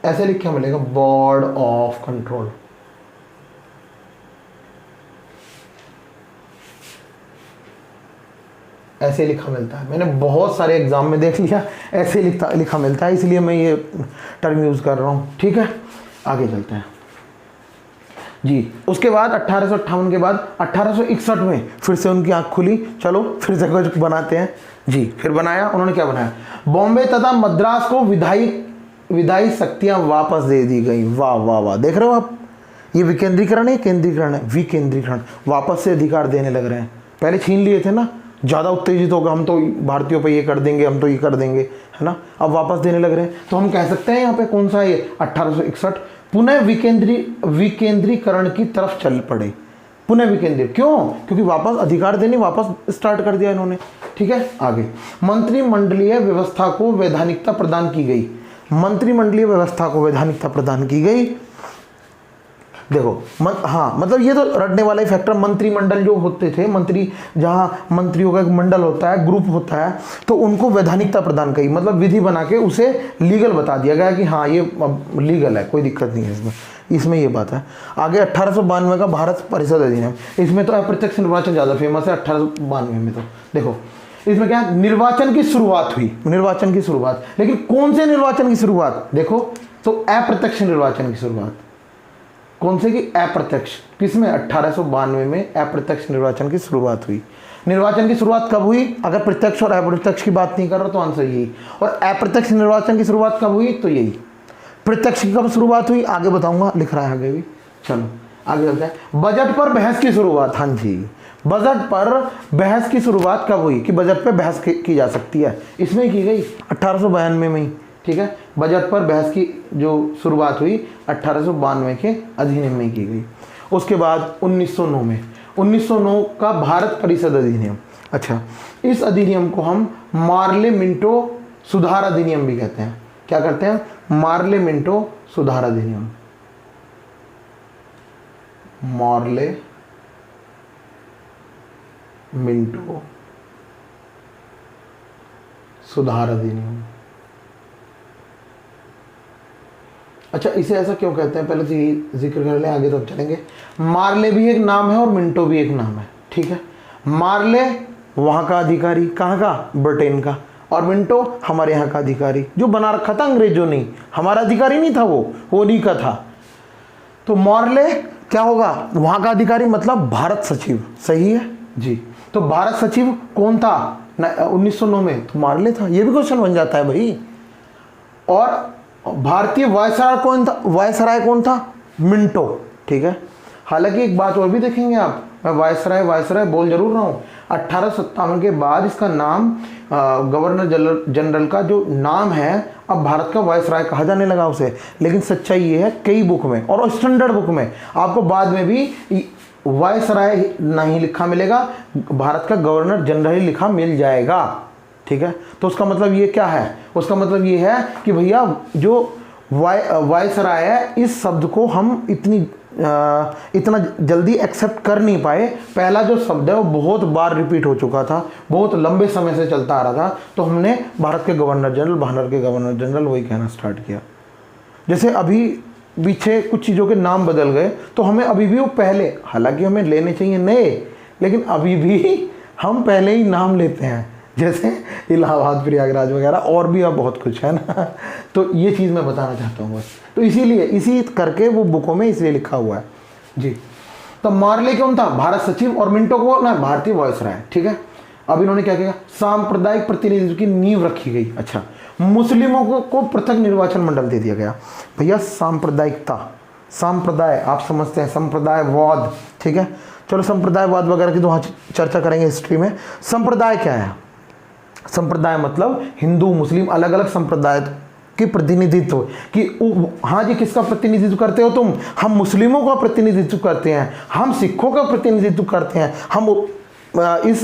ऐसे लिखा मिलेगा बोर्ड ऑफ कंट्रोल। ऐसे लिखा मिलता है, मैंने बहुत सारे एग्जाम में देख लिया ऐसे लिखा मिलता है, इसलिए मैं ये टर्म यूज कर रहा हूँ। ठीक है, आगे चलते हैं जी। उसके बाद 1858 के बाद 1861 में फिर से उनकी आंख खुली, चलो फिर से कुछ बनाते हैं जी। फिर बनाया, उन्होंने क्या बनाया, बॉम्बे तथा मद्रास को विधायी शक्तियां वापस दे दी गई। वाह वाह वाह, देख रहे हो आप, ये विकेंद्रीकरण है, केंद्रीकरण है, विकेंद्रीकरण, वापस से अधिकार देने लग रहे हैं। पहले छीन लिए थे ना, ज़्यादा उत्तेजित होगा, हम तो भारतीयों पे ये कर देंगे, हम तो ये कर देंगे, है ना, अब वापस देने लग रहे हैं। तो हम कह सकते हैं यहाँ पे कौन सा ये 1861 पुनः विकेंद्रीकरण की तरफ चल पड़े। पुनः विकेंद्रीय क्यों, क्योंकि वापस अधिकार देने वापस स्टार्ट कर दिया इन्होंने। ठीक है, आगे मंत्रिमंडलीय व्यवस्था को वैधानिकता प्रदान की गई। मंत्रिमंडलीय व्यवस्था को वैधानिकता प्रदान की गई। देखो हाँ, मतलब ये तो रटने वाला ही फैक्टर, मंत्रिमंडल जो होते थे, मंत्री जहाँ मंत्रियों का एक मंडल होता है, ग्रुप होता है, तो उनको वैधानिकता प्रदान की, मतलब विधि बना के उसे लीगल बता दिया गया कि हाँ ये लीगल है, कोई दिक्कत नहीं है इसमें ये बात है। आगे 1892 का भारत परिषद अधिनियम, इसमें तो अप्रत्यक्ष निर्वाचन ज़्यादा फेमस है 1892 में। तो देखो इसमें क्या निर्वाचन की शुरुआत हुई, निर्वाचन की शुरुआत, लेकिन कौन से निर्वाचन की शुरुआत, देखो तो अप्रत्यक्ष निर्वाचन की शुरुआत। कौन से की, अप्रत्यक्ष, किसमें, 1892 में अप्रत्यक्ष निर्वाचन की शुरुआत हुई। निर्वाचन की शुरुआत कब हुई, अगर प्रत्यक्ष और अप्रत्यक्ष की बात नहीं कर रहा तो आंसर यही, और अप्रत्यक्ष निर्वाचन की शुरुआत कब हुई तो यही। प्रत्यक्ष की कब शुरुआत हुई आगे बताऊंगा, लिख रहा है आगे भी, चलो आगे चलते हैं। बजट पर बहस की शुरुआत, हाँ जी, बजट पर बहस की शुरुआत कब हुई कि बजट पर बहस की जा सकती है, इसमें की गई 1892 में ही। ठीक है, बजट पर बहस की जो शुरुआत हुई 1892 के अधिनियम में की गई। उसके बाद 1909 का भारत परिषद अधिनियम। अच्छा, इस अधिनियम को हम मार्ले मिंटो सुधार अधिनियम भी कहते हैं। क्या करते हैं, मार्ले मिंटो सुधार अधिनियम, मार्ले मिंटो सुधार अधिनियम। अच्छा, इसे ऐसा क्यों कहते हैं, पहले तो ये जिक्र कर लें, आगे तो चलेंगे। मार्ले भी एक नाम है और मिंटो भी एक नाम है। ठीक है, मार्ले वहाँ का अधिकारी, कहाँ का, ब्रिटेन का, और मिंटो हमारे यहाँ का अधिकारी, जो बना रखा था अंग्रेजों ने, हमारा अधिकारी नहीं था वो नहीं का था। तो मार्ले क्या होगा, वहाँ का अधिकारी मतलब भारत सचिव, सही है जी। तो भारत सचिव कौन था 1909 में, तो मार्ले था, ये भी क्वेश्चन बन जाता है भाई। और भारतीय वायसराय कौन था, मिंटो। ठीक है, हालांकि एक बात और भी देखेंगे आप, मैं वायसराय बोल जरूर रहा हूँ। 1857 के बाद इसका नाम गवर्नर जनरल का जो नाम है अब भारत का वायसराय कहा जाने लगा उसे। लेकिन सच्चाई ये है, कई बुक में और स्टैंडर्ड बुक में आपको बाद में भी वायसराय नहीं लिखा मिलेगा, भारत का गवर्नर जनरल ही लिखा मिल जाएगा। ठीक है, तो उसका मतलब ये क्या है, उसका मतलब ये है कि भैया जो वायसराय है, इस शब्द को हम इतना जल्दी एक्सेप्ट कर नहीं पाए। पहला जो शब्द है वो बहुत बार रिपीट हो चुका था, बहुत लंबे समय से चलता आ रहा था, तो हमने भारत के गवर्नर जनरल वही कहना स्टार्ट किया। जैसे अभी पीछे कुछ चीज़ों के नाम बदल गए, तो हमें अभी भी वो पहले, हालांकि हमें लेने चाहिए नए, लेकिन अभी भी हम पहले ही नाम लेते हैं, जैसे इलाहाबाद, प्रयागराज वगैरह, और भी अब बहुत कुछ है ना। तो ये चीज़ मैं बताना चाहता हूँ बस। तो इसीलिए इसी करके वो बुकों में इसलिए लिखा हुआ है जी। तो मार्ले कौन था? भारत सचिव, और मिंटो को ना भारतीय वायसराय, ठीक है। अब इन्होंने क्या किया? सांप्रदायिक प्रतिनिधित्व की नींव रखी गई। अच्छा, मुस्लिमों को पृथक निर्वाचन मंडल दे दिया गया। भैया सांप्रदायिकता, सांप्रदाय आप समझते हैं, संप्रदायवाद, ठीक है। चलो संप्रदायवाद वगैरह की तो वहाँ चर्चा करेंगे हिस्ट्री में। संप्रदाय क्या है? संप्रदाय मतलब हिंदू मुस्लिम अलग अलग संप्रदाय की प्रतिनिधित्व कि हाँ जी, किसका प्रतिनिधित्व करते हो तुम? हम मुस्लिमों का प्रतिनिधित्व करते हैं, हम सिखों का प्रतिनिधित्व करते हैं, हम इस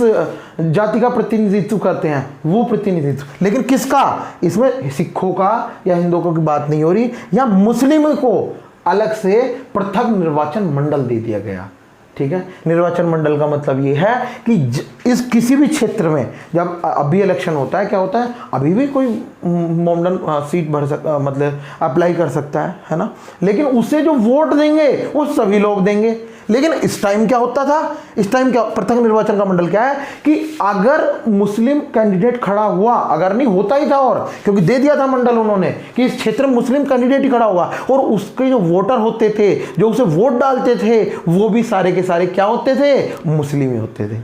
जाति का प्रतिनिधित्व करते हैं, वो प्रतिनिधित्व। लेकिन किसका? इसमें सिखों का या हिंदुओं की बात नहीं हो रही, या मुस्लिम को अलग से पृथक निर्वाचन मंडल दे दिया गया, ठीक है। निर्वाचन मंडल का मतलब ये है कि इस किसी भी क्षेत्र में जब अभी इलेक्शन होता है, क्या होता है, अभी भी कोई मॉडर्न सीट भर सकता, मतलब अप्लाई कर सकता है ना, लेकिन उसे जो वोट देंगे वो सभी लोग देंगे। लेकिन इस टाइम क्या होता था? इस टाइम क्या, पृथक निर्वाचन का मंडल क्या है कि अगर मुस्लिम कैंडिडेट खड़ा हुआ, अगर नहीं होता ही था, और क्योंकि दे दिया था मंडल उन्होंने कि इस क्षेत्र में मुस्लिम कैंडिडेट ही खड़ा हुआ, और उसके जो वोटर होते थे, जो उसे वोट डालते थे, वो भी सारे के सारे क्या होते थे? मुस्लिम ही होते थे।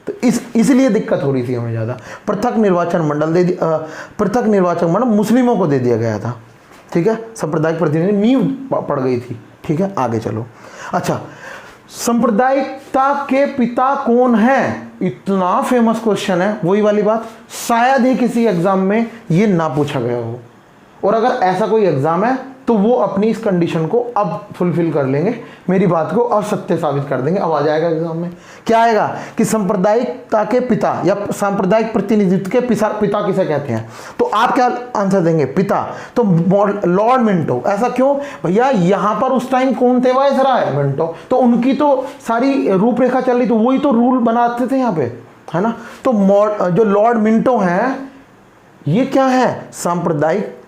तो इसलिए दिक्कत हो रही थी हमें ज़्यादा। पृथक निर्वाचन मंडल पृथक निर्वाचन मंडल मुस्लिमों को दे दिया गया था, ठीक है। सांप्रदायिक प्रतिनिधि नींव पड़ गई थी, ठीक है। आगे चलो। अच्छा, सांप्रदायिकता के पिता कौन है? इतना फेमस क्वेश्चन है, वही वाली बात, शायद ही किसी एग्जाम में ये ना पूछा गया हो, और अगर ऐसा कोई एग्जाम है तो वो अपनी इस कंडीशन को अब फुलफिल कर लेंगे, मेरी बात को अब सत्य साबित कर देंगे। अब आ जाएगा एग्जाम में, क्या आएगा कि सांप्रदायिकता के पिता या सांप्रदायिक प्रतिनिधित्व के पिता किसे कहते हैं? तो आप क्या आंसर देंगे? पिता। तो लॉर्ड मिंटो। ऐसा क्यों भैया? यहां पर उस टाइम कौन थे? Viceroy Minto. तो उनकी तो सारी रूपरेखा चल रही, तो वही तो रूल बनाते थे यहाँ पे, है ना। तो जो लॉर्ड मिंटो हैं, ये क्या है? सांप्रदायिक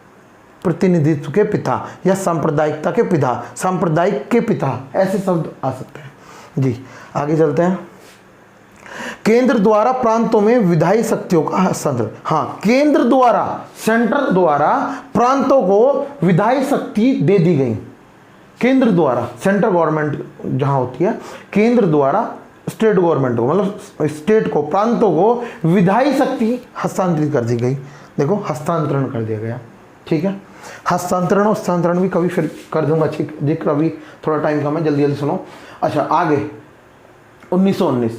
प्रतिनिधित्व के पिता या सांप्रदायिकता के पिता, सांप्रदायिक के पिता, ऐसे शब्द आ सकते हैं जी। आगे चलते हैं। केंद्र द्वारा प्रांतों में विधायी शक्तियों का हस्तांतरण। हाँ, केंद्र द्वारा, सेंटर द्वारा प्रांतों को विधायी शक्ति दे दी गई। केंद्र द्वारा, सेंट्रल गवर्नमेंट जहां होती है, केंद्र द्वारा स्टेट गवर्नमेंट को, मतलब स्टेट को, प्रांतों को विधायी शक्ति हस्तांतरित कर दी गई। देखो, हस्तांतरण कर दिया गया, ठीक है। हस्तांतरण और स्थानांतरण भी कभी फिर कर दूंगा, ठीक जिक्र, अभी थोड़ा टाइम कम है, जल्दी जल्दी सुनो। अच्छा, आगे 1919,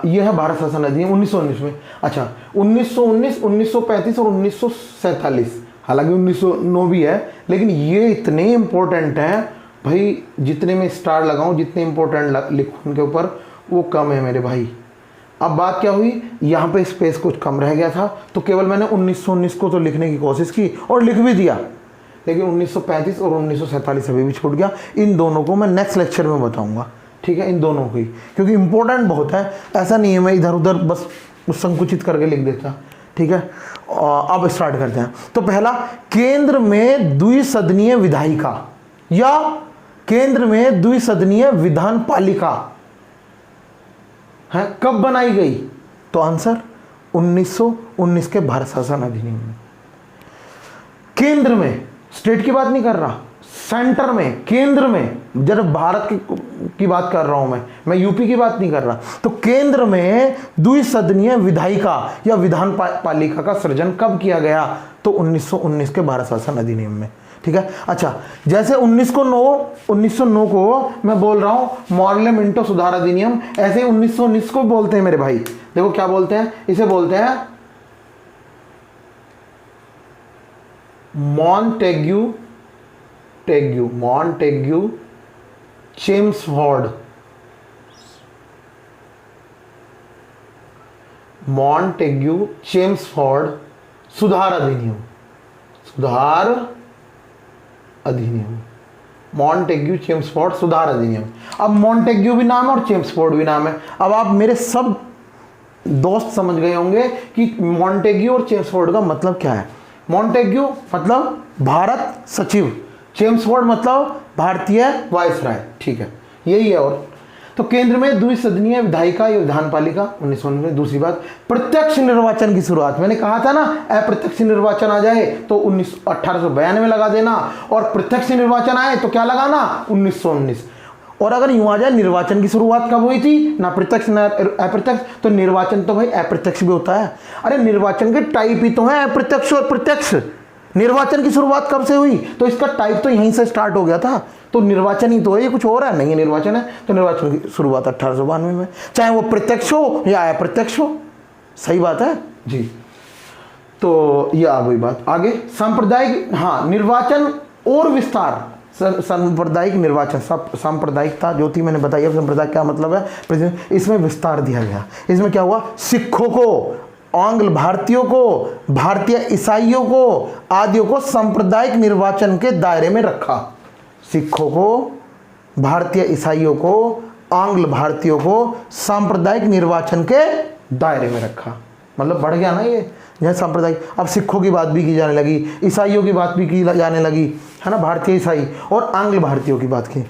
ये है भारत शासन अधिनियम 1919 में। अच्छा, 1919, 1935 और 1947, हालांकि 1909 भी है, लेकिन ये इतने इंपॉर्टेंट हैं भाई, जितने में स्टार लगाऊं, जितने इंपॉर्टेंट लिखूं उनके ऊपर, वो कम है मेरे भाई। अब बात क्या हुई, यहाँ पे स्पेस कुछ कम रह गया था, तो केवल मैंने 1919 को तो लिखने की कोशिश की और लिख भी दिया, लेकिन 1935 और 1947 अभी भी छूट गया। इन दोनों को मैं नेक्स्ट लेक्चर में बताऊंगा, ठीक है, इन दोनों की, क्योंकि इंपॉर्टेंट बहुत है। ऐसा नहीं है मैं इधर उधर बस संकुचित करके लिख देता, ठीक है। अब स्टार्ट करते हैं। तो पहला, केंद्र में द्विसदनीय विधायिका या केंद्र में द्विसदनीय विधान पालिका है, कब बनाई गई? तो आंसर 1919 के भारत शासन अधिनियम में। केंद्र में, स्टेट की बात नहीं कर रहा, सेंटर में, केंद्र में, जब भारत की बात कर रहा हूं मैं यूपी की बात नहीं कर रहा। तो केंद्र में द्विसदनीय विधायिका या विधान पालिका का सृजन कब किया गया? तो 1919 के भारत शासन अधिनियम में, ठीक है। अच्छा, जैसे 1909 को मैं बोल रहा हूं मॉर्ले मिंटो सुधार अधिनियम, ऐसे 1919 को बोलते हैं मेरे भाई। देखो क्या बोलते हैं, इसे बोलते हैं मॉन्टेग्यू चेम्सफोर्ड, मॉन्टेग्यू चेम्सफोर्ड सुधार अधिनियम, मॉन्टेग्यू चेम्सफोर्ड सुधार अधिनियम। अब मॉन्टेग्यू भी नाम है और चेम्सफोर्ड भी नाम है। अब आप मेरे सब दोस्त समझ गए होंगे कि मॉन्टेग्यू और चेम्सफोर्ड का मतलब क्या है। मॉन्टेग्यू मतलब भारत सचिव, चेम्सफोर्ड मतलब भारतीय वायसराय, ठीक है, यही है। और तो केंद्र में द्विसदनीय विधायिका या विधानपालिका 1919 में। दूसरी बात, प्रत्यक्ष निर्वाचन की शुरुआत, मैंने कहा था ना अप्रत्यक्ष निर्वाचन आ जाए तो 1892 लगा देना, और प्रत्यक्ष निर्वाचन आए तो क्या लगाना 1919। और अगर यूं आ जाए निर्वाचन की शुरुआत कब हुई थी, ना प्रत्यक्ष ना अप्रत्यक्ष, तो निर्वाचन तो भाई अप्रत्यक्ष भी होता है। अरे निर्वाचन के टाइप ही तो है अप्रत्यक्ष और प्रत्यक्ष। निर्वाचन की शुरुआत कब से हुई, तो इसका टाइप तो यहीं से स्टार्ट हो गया था, तो निर्वाचन ही तो है, ये कुछ और है नहीं है, निर्वाचन है। तो निर्वाचन की शुरुआत 1892 में, चाहे वो प्रत्यक्ष हो या अप्रत्यक्ष हो। सही बात है जी। तो ये आ गई बात। आगे सांप्रदायिक, हाँ निर्वाचन और विस्तार, सांप्रदायिक निर्वाचन, सांप्रदायिकता जो थी मैंने बताई। अब सांप्रदायिक क्या मतलब है, इसमें विस्तार दिया गया। इसमें क्या हुआ, सिखों को, आंग्ल भारतीयों को, भारतीय ईसाइयों को आदियों को सांप्रदायिक निर्वाचन के दायरे में रखा। सिखों को, भारतीय ईसाइयों को, आंग्ल भारतीयों को सांप्रदायिक निर्वाचन के दायरे में रखा। मतलब बढ़ गया ना ये, यह सांप्रदायिक। अब सिखों की बात भी की जाने लगी, ईसाइयों की बात भी की जाने लगी, है ना, भारतीय ईसाई, और आंग्ल भारतीयों की बात की।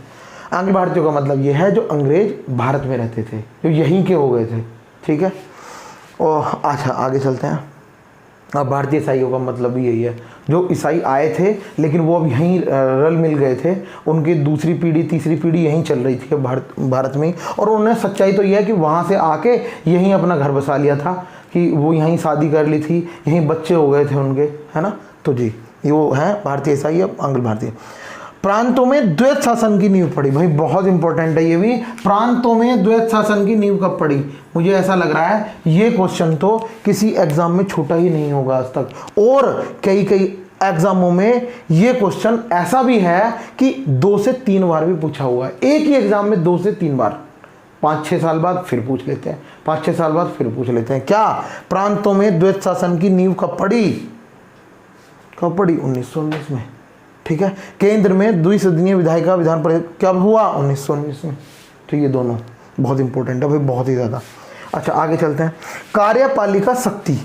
आंग्ल भारतीयों का मतलब ये है जो अंग्रेज भारत में रहते थे, जो यहीं के हो गए थे, ठीक है। और अच्छा आगे चलते हैं। अब भारतीय ईसाइयों का मतलब भी यही है, जो ईसाई आए थे लेकिन वो अब यहीं रल मिल गए थे, उनकी दूसरी पीढ़ी तीसरी पीढ़ी यहीं चल रही थी भारत में। और उन्होंने, सच्चाई तो यह है कि वहाँ से आके यहीं अपना घर बसा लिया था, कि वो यहीं शादी कर ली थी, यहीं बच्चे हो गए थे उनके, है ना। तो जी ये वो है भारतीय ईसाई, अब आंग्ल भारतीय। प्रांतों में द्वैत शासन की नींव पड़ी, भाई बहुत इंपॉर्टेंट है ये भी। प्रांतों में द्वैत शासन की नींव कब पड़ी, मुझे ऐसा लग रहा है ये क्वेश्चन तो किसी एग्जाम में छूटा ही नहीं होगा आज तक, और कई एग्जामों में ये क्वेश्चन ऐसा भी है कि 2 से 3 बार भी पूछा हुआ है। एक ही एग्जाम में 2 से 3 बार, 5-6 साल बाद फिर पूछ लेते हैं, 5-6 साल बाद फिर पूछ लेते हैं। क्या प्रांतों में द्वैत शासन की नींव कब पड़ी, 1919 में, ठीक है। केंद्र में द्विसदनीय विधायिका विधान परिषद कब हुआ, 1919 में। तो ये दोनों बहुत इंपॉर्टेंट है भाई, बहुत ही ज़्यादा। अच्छा आगे चलते हैं। कार्यपालिका शक्ति,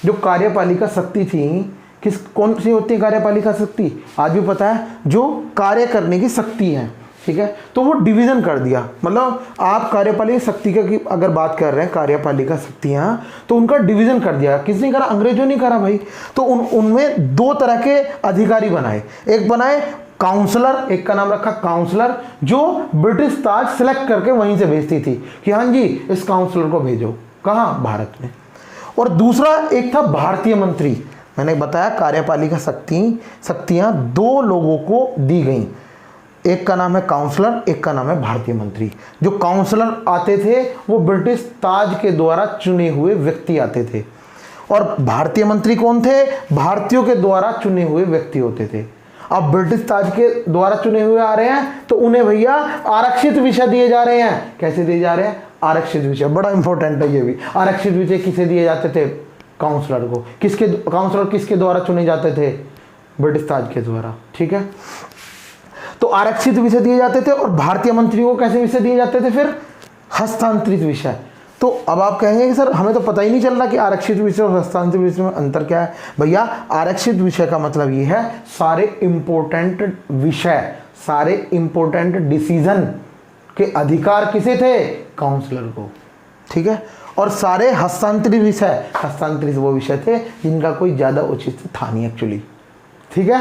जो कार्यपालिका शक्ति थी, कौन सी होती है कार्यपालिका शक्ति, आज भी पता है, जो कार्य करने की शक्ति है, ठीक है। तो वो डिवीजन कर दिया, मतलब आप कार्यपालिका शक्ति की अगर बात कर रहे हैं, कार्यपालिका शक्तियां, तो उनका डिवीजन कर दिया। किसने करा, अंग्रेजों ने करा भाई। तो उनमें 2 तरह के अधिकारी बनाए, एक बनाए काउंसलर, एक का नाम रखा काउंसलर, जो ब्रिटिश ताज सिलेक्ट करके वहीं से भेजती थी कि हाँ जी इस काउंसलर को भेजो, कहाँ, भारत में। और दूसरा एक था भारतीय मंत्री। मैंने बताया कार्यपालिका शक्तियां 2 लोगों को दी गई, एक का नाम है काउंसलर, एक का नाम है भारतीय मंत्री। जो काउंसलर आते थे वो ब्रिटिश ताज के द्वारा चुने हुए व्यक्ति आते थे, और भारतीय मंत्री कौन थे, भारतीयों के द्वारा चुने हुए व्यक्ति होते थे। अब ब्रिटिश ताज के द्वारा चुने हुए आ रहे हैं तो उन्हें भैया आरक्षित विषय दिए जा रहे हैं। कैसे दिए जा रहे हैं, आरक्षित विषय, बड़ा इंपॉर्टेंट है ये भी। आरक्षित विषय किसे दिए जाते थे, काउंसलर को। काउंसलर किसके द्वारा चुने जाते थे, ब्रिटिश ताज के द्वारा, ठीक है। तो आरक्षित विषय दिए जाते थे, और भारतीय मंत्रियों को कैसे विषय दिए जाते थे, फिर हस्तांतरित विषय। तो अब आप कहेंगे कि सर हमें तो पता ही नहीं चल रहा कि आरक्षित विषय और हस्तांतरित विषय में अंतर क्या है। भैया आरक्षित विषय का मतलब ये है सारे इंपॉर्टेंट विषय, सारे इंपॉर्टेंट डिसीजन के अधिकार किसे थे, काउंसलर को, ठीक है। और सारे हस्तांतरित विषय, हस्तांतरित वो विषय थे जिनका कोई ज़्यादा उचित था नहीं एक्चुअली, ठीक है।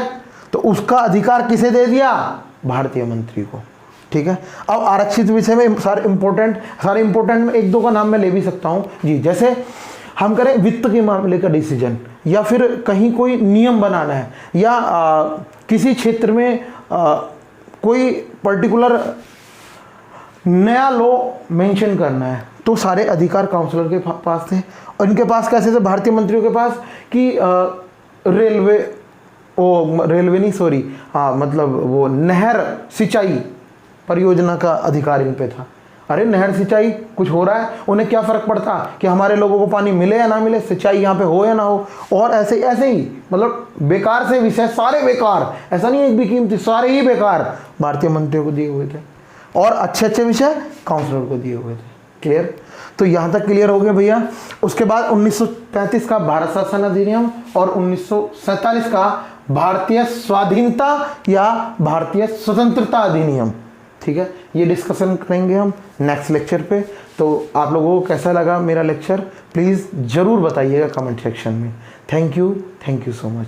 तो उसका अधिकार किसे दे दिया, भारतीय मंत्री को, ठीक है। अब आरक्षित विषय में सारे इंपॉर्टेंट में 1-2 का नाम मैं ले भी सकता हूं जी। जैसे हम करें वित्त के मामले का डिसीजन, या फिर कहीं कोई नियम बनाना है, या किसी क्षेत्र में कोई पर्टिकुलर नया लॉ मेंशन करना है, तो सारे अधिकार काउंसलर के पास थे। और इनके पास कैसे थे, भारतीय मंत्रियों के पास, कि रेलवे नहीं, सॉरी, हाँ मतलब वो नहर सिंचाई परियोजना का अधिकार इन पे था। अरे नहर सिंचाई कुछ हो रहा है, उन्हें क्या फर्क पड़ता कि हमारे लोगों को पानी मिले या ना मिले, सिंचाई यहाँ पे हो या ना हो। और ऐसे ही मतलब बेकार से विषय, सारे बेकार, ऐसा नहीं एक भी कीमती, सारे ही बेकार भारतीय मंत्रियों को दिए हुए थे, और अच्छे विषय काउंसलर को दिए हुए थे। क्लियर, तो यहाँ तक क्लियर हो गया भैया। उसके बाद 1935 का भारत शासन अधिनियम और 1947 का भारतीय स्वाधीनता या भारतीय स्वतंत्रता अधिनियम। ठीक है, ये डिस्कशन करेंगे हम नेक्स्ट लेक्चर पे। तो आप लोगों को कैसा लगा मेरा लेक्चर, प्लीज़ ज़रूर बताइएगा कमेंट सेक्शन में। Thank you so much.